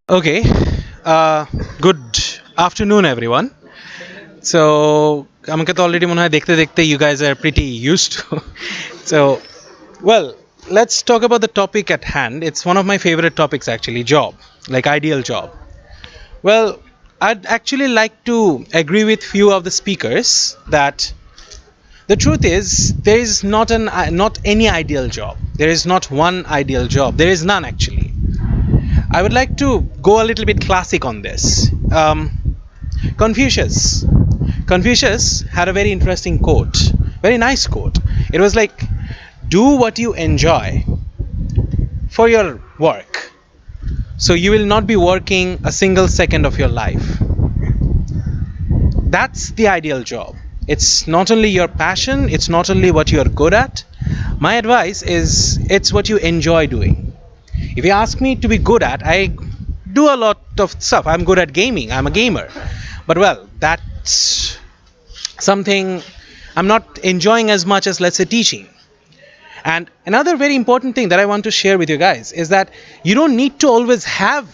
Okay, good afternoon, everyone. So, আমাকে তো already মনে হয় দেখতে দেখতে you guys are pretty used to. So, well, let's talk about the topic at hand. It's one of my favorite topics actually, job, like ideal job. Well, I'd actually like to agree with few of the speakers that the truth is there is not any ideal job. There is not one ideal job. There is none actually. I would like to go a little bit classic on this. Confucius. Confucius had a very interesting quote, very nice quote. It was like, do what you enjoy for your work, so you will not be working a single second of your life. That's the ideal job. It's not only your passion, it's not only what you're good at. My advice is it's what you enjoy doing. If you ask me to be good at, I do a lot of stuff. I'm good at gaming, I'm a gamer. But well, that's something I'm not enjoying as much as, let's say, teaching. And another very important thing that I want to share with you guys is that you don't need to always have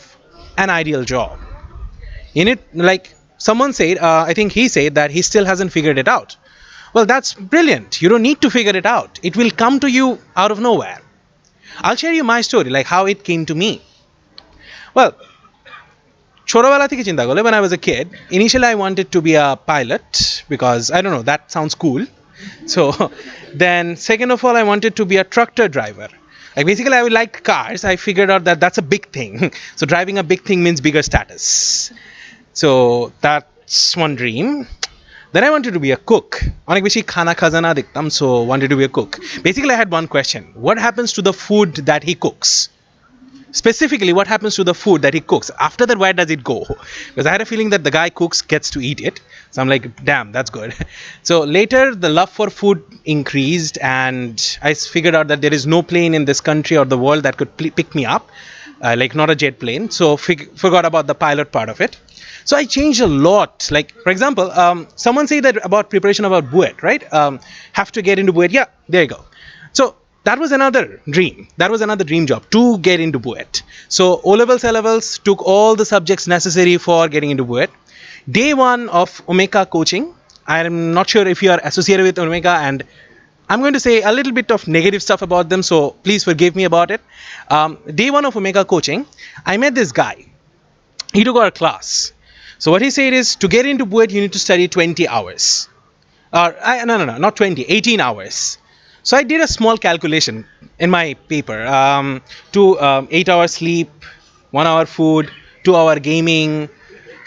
an ideal job. In it, like someone said, I think he said that he still hasn't figured it out. Well, that's brilliant. You don't need to figure it out. It will come to you out of nowhere. I'll share you my story, like how it came to me. Well, ছোটবেলা থেকে চিন্তা করলে, when I was a kid, initially I wanted to be a pilot because I don't know, that sounds cool. So then second of all, I wanted to be a tractor driver. Like basically I liked cars. I figured out that that's a big thing. So driving a big thing means bigger status. So that's one dream. Then I wanted to be a cook. অনেক বেশি খানা খাজানা দেখতাম, so wanted to be a cook. Basically I had one question. What happens to the food that he cooks? Specifically, what happens to the food that he cooks? After that, where does it go? Because I had a feeling that the guy cooks gets to eat it. So I'm like, damn, that's good. So later, the love for food increased, and I figured out that there is no plane in this country or the world that could pick me up, like not a jet plane. So forgot about the pilot part of it. So I changed a lot. Like, for example, someone say that about preparation about BUET, right? Have to get into BUET. Yeah, there you go. So that was another dream. That was another dream job, to get into BUET. So O-levels, A-levels, took all the subjects necessary for getting into BUET. Day one of Omeka coaching. I'm not sure if you are associated with Omeka, and I'm going to say a little bit of negative stuff about them, so please forgive me about it. Day one of Omeka coaching, I met this guy. He took our class. So what he said is, to get into BUET, you need to study 20 hours. No, not 20, 18 hours. So I did a small calculation in my paper. 8 hours sleep, 1 hour food, 2 hour gaming,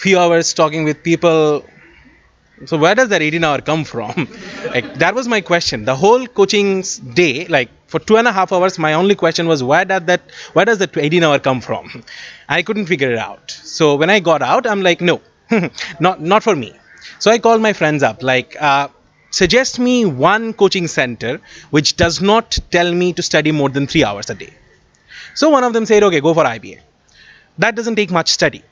few hours talking with people. So where does that 18 hour come from? Like, that was my question. The whole coaching day, like for 2.5 hours, my only question was, where does that 18 hour come from? I couldn't figure it out. So when I got out, I'm like, no, not for me. So I called my friends up, like, suggest me one coaching center which does not tell me to study more than 3 hours a day. So one of them said, okay, go for IBA. That doesn't take much study.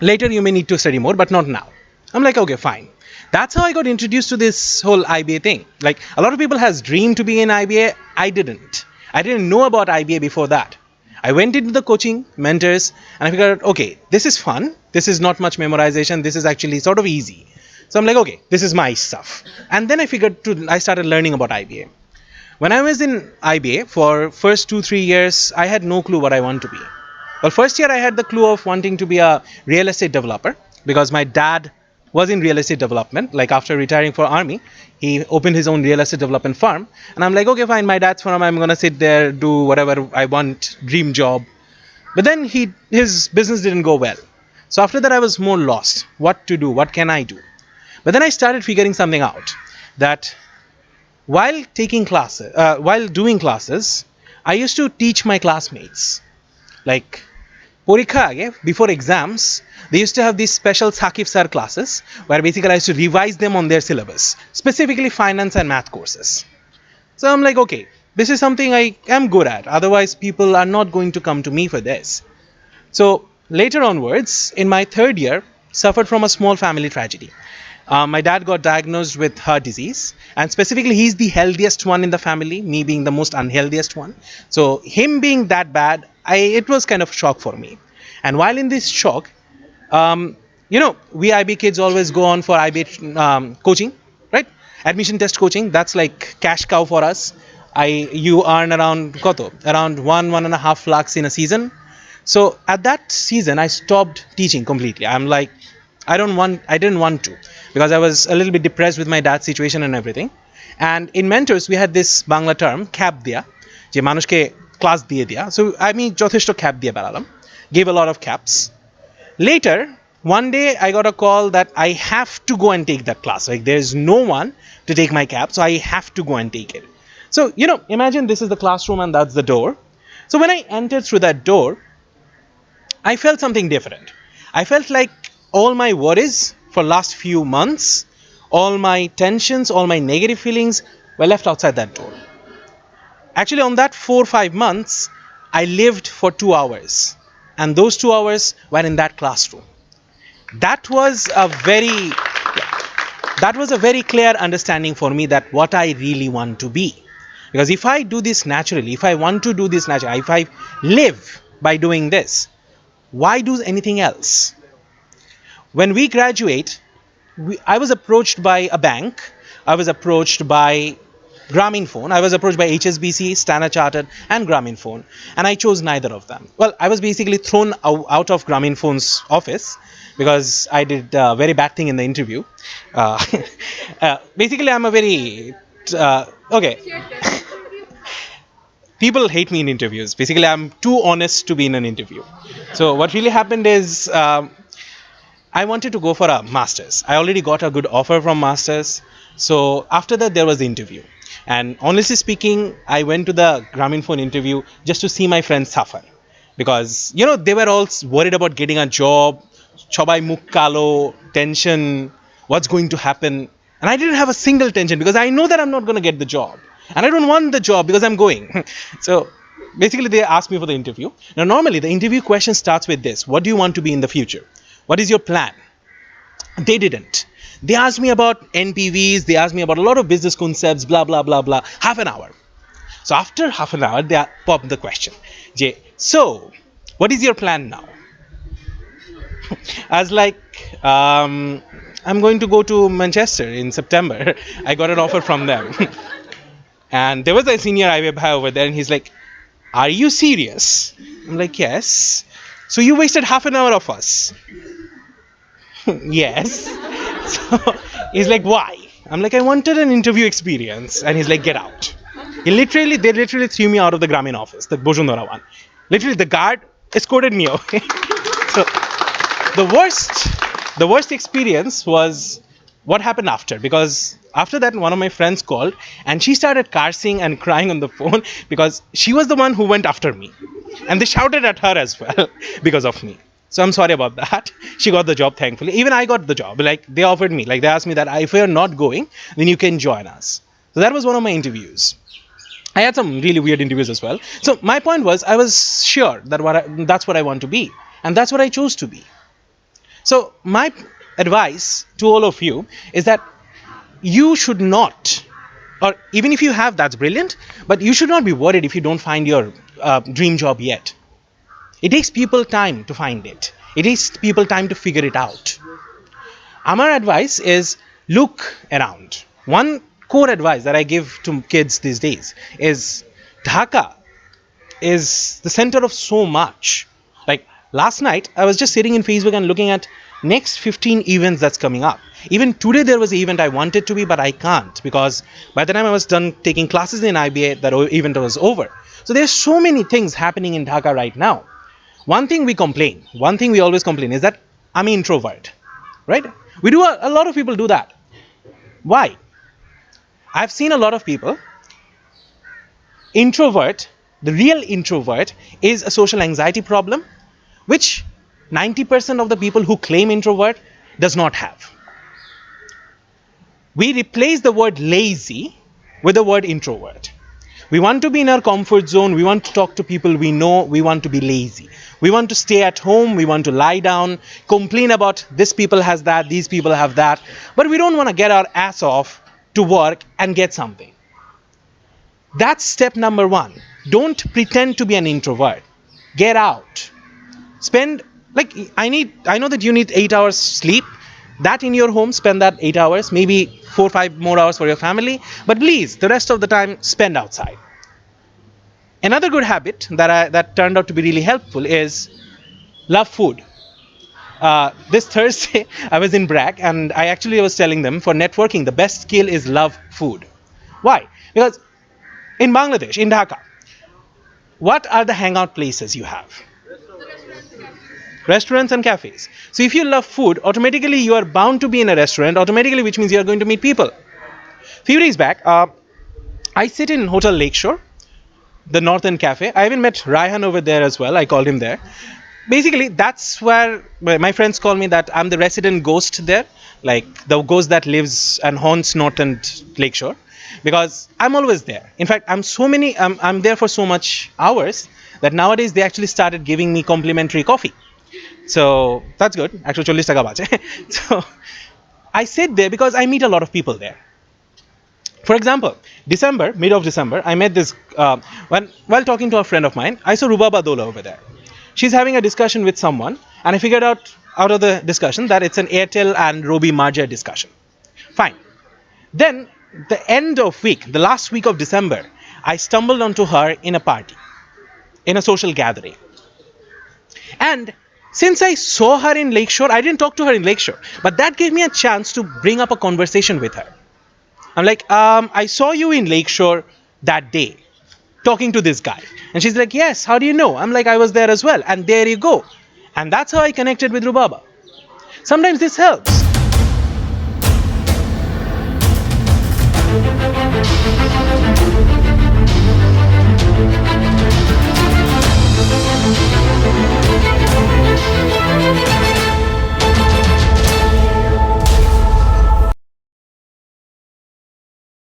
Later you may need to study more, but not now. I'm like, okay, fine. That's how I got introduced to this whole IBA thing. Like, a lot of people has dreamed to be in IBA. I didn't know about IBA before that. I went into the coaching mentors and I figured out, okay, this is fun. This is not much memorization. This is actually sort of easy. So I'm like, okay, this is my stuff. And then I started learning about IBA. When I was in IBA for first 2-3 years, I had no clue what I want to be. Well, first year I had the clue of wanting to be a real estate developer because my dad was in real estate development. Like, after retiring for army, he opened his own real estate development firm. And I'm like, okay, fine, my dad's firm, I'm going to sit there, do whatever I want, dream job. But then his business didn't go well. So after that, I was more lost. What to do? What can I do? But then I started figuring something out, that while doing classes, I used to teach my classmates. Like, porikha age, before exams, they used to have these special Saqif sir classes where basically I used to revise them on their syllabus, specifically finance and math courses. So I'm like, okay, this is something I am good at. Otherwise, people are not going to come to me for this. So later onwards, in my third year, suffered from a small family tragedy. My dad got diagnosed with heart disease, and specifically, he's the healthiest one in the family, me being the most unhealthiest one. So, him being that bad, it was kind of a shock for me. And while in this shock, um, we IB kids always go on for IB coaching, right? Admission test coaching. That's like cash cow for us. You earn around koto, around 1.5 lakhs in a season. So at that season, I stopped teaching completely. I'm like, I didn't want to, because I was a little bit depressed with my dad's situation and everything. And in mentors, we had this Bangla term, cap dia, je manushke class diye dia. So I mean, jotheshto cap diye beralam. Gave a lot of caps. Later, one day I got a call that I have to go and take that class. Like, there's no one to take my cap, so I have to go and take it. So, imagine this is the classroom and that's the door. So when I entered through that door, I felt something different. I felt like all my worries for last few months, all my tensions, all my negative feelings were left outside that door. Actually, on that 4 or 5 months, I lived for 2 hours. And those 2 hours were in that classroom. That was a very clear understanding for me that what I really want to be. Because if I do this naturally, if I want to do this naturally, if I live by doing this, why do anything else? When we graduate, I was approached by a bank, I was approached by Grameenphone, I was approached by HSBC, Standard Chartered and Grameenphone, and I chose neither of them. Well, I was basically thrown out of Grameenphone's office because I did a very bad thing in the interview. Basically, I'm a very... okay. People hate me in interviews. Basically, I'm too honest to be in an interview. So what really happened is I wanted to go for a master's. I already got a good offer from master's. So after that, there was the interview. And honestly speaking, I went to the Grameenphone interview just to see my friends suffer. Because, they were all worried about getting a job, chobai mukh kalo, tension, what's going to happen. And I didn't have a single tension because I know that I'm not going to get the job. And I don't want the job because I'm going. So basically, they asked me for the interview. Now, normally, the interview question starts with this: what do you want to be in the future? What is your plan? They didn't. They asked me about NPVs. They asked me about a lot of business concepts, blah, blah, blah, blah. Half an hour. So after half an hour, they popped the question. Jay, so what is your plan now? I was like, I'm going to go to Manchester in September. I got an offer from them. And there was a senior IB guy over there, and he's like, are you serious? I'm like, yes. So you wasted half an hour of us. Yes. So he's like, why? I'm like, I wanted an interview experience. And he's like, get out. They literally threw me out of the Grameen office, the Bojundara one. Literally, the guard escorted me away. So the worst experience was what happened after, because after that, one of my friends called and she started cursing and crying on the phone because she was the one who went after me, and they shouted at her as well because of me. So I'm sorry about that. She got the job, thankfully. Even I got the job. Like, they offered me, like, they asked me that if you're not going, then you can join us. So that was one of my interviews. I had some really weird interviews as well. So my point was, I was sure that that's what I want to be, and that's what I chose to be. So my advice to all of you is that you should not, or even if you have, that's brilliant, but you should not be worried if you don't find your dream job yet. It takes people time to find it. It takes people time to figure it out. Our advice is look around. One core advice that I give to kids these days is Dhaka is the center of so much. Like, last night, I was just sitting in Facebook and looking at next 15 events that's coming up. Even today there was an event I wanted to be, but I can't, because by the time I was done taking classes in IBA, that event was over. So there's so many things happening in Dhaka right now. One thing we always complain is that I'm an introvert, right? A lot of people do that. Why? I've seen a lot of people. The real introvert is a social anxiety problem, which 90% of the people who claim introvert does not have. We replace the word lazy with the word introvert. We want to be in our comfort zone. We want to talk to people we know. We want to be lazy. We want to stay at home, we want to lie down, complain about this people has that, these people have that, but we don't want to get our ass off to work and get something. That's step number one. Don't pretend to be an introvert. Get out. Spend, like, I know that you need 8 hours sleep. That in your home, spend that 8 hours, maybe 4 or 5 more hours for your family, but please, the rest of the time, spend outside. Another good habit that turned out to be really helpful is love food. This Thursday, I was in Bragg, and I actually was telling them, for networking, the best skill is love food. Why? Because in Bangladesh, in Dhaka, what are the hangout places you have? Restaurants and cafes. So if you love food, automatically you are bound to be in a restaurant, automatically, which means you are going to meet people. Few days back, I sit in Hotel Lakeshore, the Northern Cafe. I even met Raihan over there as well. I called him there. Basically, that's where my friends call me that I'm the resident ghost there, like the ghost that lives and haunts Northern Lakeshore, because I'm always there. In fact, I'm there for so much hours that nowadays they actually started giving me complimentary coffee. So that's good. Actually, 40 taka bache. So I sit there because I meet a lot of people there. For example, mid of December, I met this, while talking to a friend of mine, I saw Rubaba Dola over there. She's having a discussion with someone, and I figured out of the discussion that it's an Airtel and Robi merger discussion. Fine. Then, the last week of December, I stumbled onto her in a party, in a social gathering. And since I saw her in Lakeshore, I didn't talk to her in Lakeshore, but that gave me a chance to bring up a conversation with her. I'm like, I saw you in Lakeshore that day, talking to this guy. And she's like, yes, how do you know? I'm like, I was there as well. And there you go. And that's how I connected with Rubaba. Sometimes this helps.